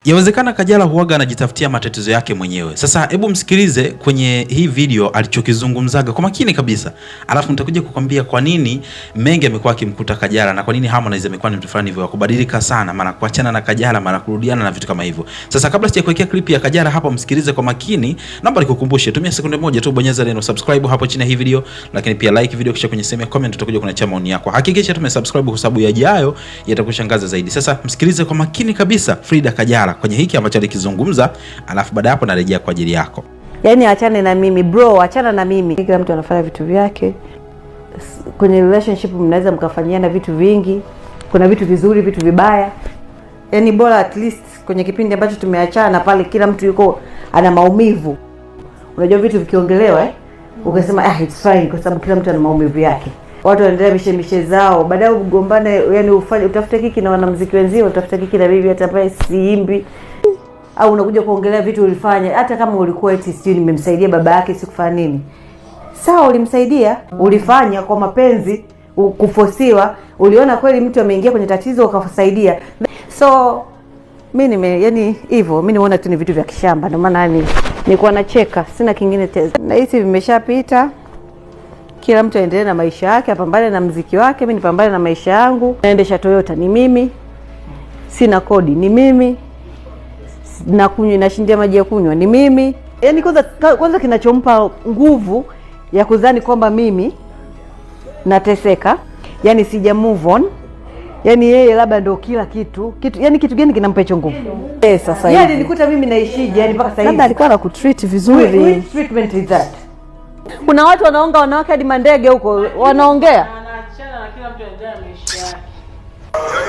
Yawezekana Kajala huaga anajitafutia matatizo yake mwenyewe. Sasa hebu msikilize kwenye hii video alichokizungumzaga kwa makini kabisa. Alafu nitakuja kukwambia kwa nini mengi amekuwa akimkuta Kajala na kwa nini Harmonize amekuwa ni mtu fulani hivyo kubadilika sana, mara kuachana na Kajala, mara kurudiana na vitu kama hivyo. Sasa kabla sijakuwekea clip ya Kajala hapa, msikilize kwa makini. Naomba nikukumbushe, tumia sekunde moja tu, bonyeza neno subscribe hapo chini ya hii video, lakini pia like video, kisha kwenye sehemu ya comment utakuja kuniachia maoni yako. Hakikisha tumesubscribe kwa sababu yajayo yatakushangaza zaidi. Sasa msikilize kwa makini kabisa Frida Kajala kwenye hiki ambacho alikizungumza, alafu baada hapo narejea kwa ajili yako. Yaani achane na mimi bro, achana na mimi. Kila mtu anafanya vitu vyake. Kwenye relationship mnaweza mkafanyiana vitu vingi. Kuna vitu vizuri, vitu vibaya. Yaani bora at least kwenye kipindi ambacho tumeachana pale kila mtu yuko ana maumivu. Unajua vitu vikiongelewa ukasema it's fine kwa sababu kila mtu ana maumivu yake. Watu wanaendelea mishe zao, baadaye ugombane, yani utafute kiki na wanamuziki wenzio, utafute kiki na bibi hata pale siimbi. Au unakuja kuongelea vitu ulifanya, hata kama ulikuwa eti sijui nimemsaidia baba yake sikufanya nini. Sawa, ulimsaidia, ulifanya kwa mapenzi, kufosiwa, uliona kweli mtu ameingia kwenye tatizo ukasaidia. So mimi yani hivyo, mimi nimeona tu ni vitu vya kishamba, ndio maana yani nilikuwa nacheka, sina kingine tena. Na hizi vimeshapita. Kila mtu aendelee na maisha yake, apambane na muziki wake, mimi nipambane na maisha yangu. Naendesha Toyota ni mimi. Sina kodi ni mimi. Na kunywa nashindia maji ya kunywa ni mimi. Yaani kwanza kinachompa nguvu ya kudhani kwamba mimi nateseka, yani sija move on. Yani yeye labda ndio kila kitu. Yani kitu gani kinampa hicho nguvu? Sasa hivi. Yaani nilikuta mimi naishije yani mpaka sasa hivi. Labda alikuwa anakutreat vizuri. What treatment is that? Kuna watu wanaonga wanawake hadi mandege huko wanaongea. Anaachana na kila mtu aendelea maisha yake.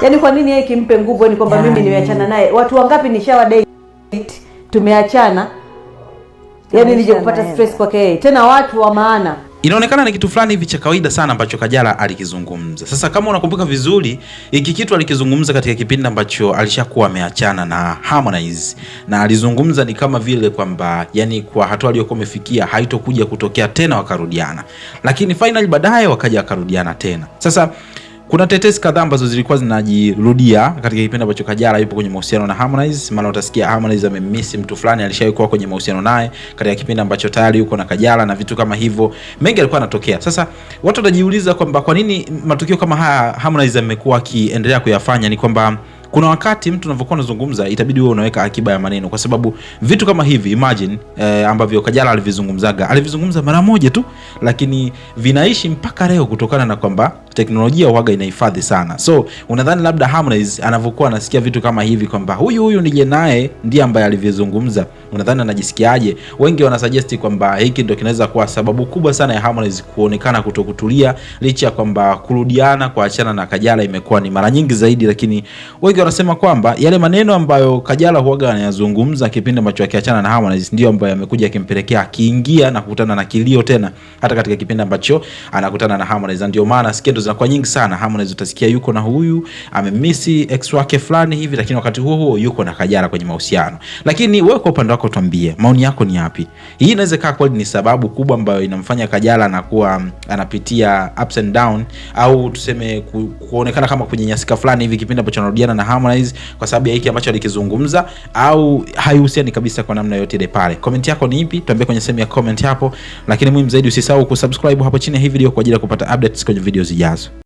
Yaani kwa nini yeye kimpe nguvu ni kwamba mimi nimeachana naye? Watu wangapi nishawa date tumeachana? Yaani nije kupata stress kwake yeye. Tena watu wa maana. Inaonekana ni kitu fulani hivi cha kawaida sana ambacho Kajala alikizungumza. Sasa kama unakumbuka vizuri, hiki kitu alikizungumza katika kipindi ambacho alishakuwa ameachana na Harmonize, na alizungumza ni kama vile kwamba yani kwa hatua aliyokuwa amefikia haitokuja kutokea tena wakarudiana. Lakini finally baadaye wakaja wakarudiana tena. Sasa kuna tetesi kadhaa ambazo zilikuwa zinajirudia katika kipindi ambacho Kajala yupo kwenye mahusiano na Harmonize. Maana utasikia Harmonize amemiss mtu fulani alishawahi kwenye mahusiano naye katika kipindi ambacho tayari yuko na Kajala na vitu kama hivyo. Mengi yalikuwa yanatokea. Sasa watu watajiuliza kwamba kwa nini matukio kama haya Harmonize amekuwa akiendelea kuyafanya. Ni kwamba kuna wakati mtu unavyokuwa unazungumza itabidi wewe unaweka akiba ya maneno, kwa sababu vitu kama hivi imagine ambavyo Kajala alivizungumza mara moja tu, lakini vinaishi mpaka leo kutokana na kwamba teknolojia huaga inahifadhi sana. So unadhani labda Harmonize anavyokuwa anasikia vitu kama hivi kwamba huyu nije naye ndiye ambaye alivizungumza, unadhani anajisikiaje? Wengi wanasuggest kwamba hiki ndio kinaweza kuwa sababu kubwa sana ya Harmonize kuonekana kutokutulia, licha ya kwamba kurudiana kuachana na Kajala imekuwa ni mara nyingi zaidi, lakini wengi wanasema kwamba yale maneno ambayo Kajala huaga anayazungumza kipindi ambacho akiachana na Harmonize ndio ambayo yamekuja akimpelekea akiingia na kukutana na kilio tena hata katika kipindi ambacho anakutana na Harmonize. Ndio maana skendo zinakuwa nyingi sana. Harmonize utasikia yuko na huyu, amemisi ex wake fulani hivi, lakini wakati huo yuko na Kajala kwenye mahusiano. Lakini wewe kwa upande wako tuambie, maoni yako ni yapi? Hii inaweza kaa kweli ni sababu kubwa ambayo inamfanya Kajala anakuwa anapitia ups and down, au tuseme kuonekana kama kunyanyasika fulani hivi kipindi ambacho anarudiana na Harmonize kwa sababu ya hiki ambacho alikizungumza, au haihusiani kabisa kwa namna yote ile pale? Comment yako ni ipi? Tuambie kwenye sehemu ya comment hapo, lakini muhimu zaidi usisahau kusubscribe hapo chini ya hii video kwa ajili ya kupata updates kwenye video zijazo.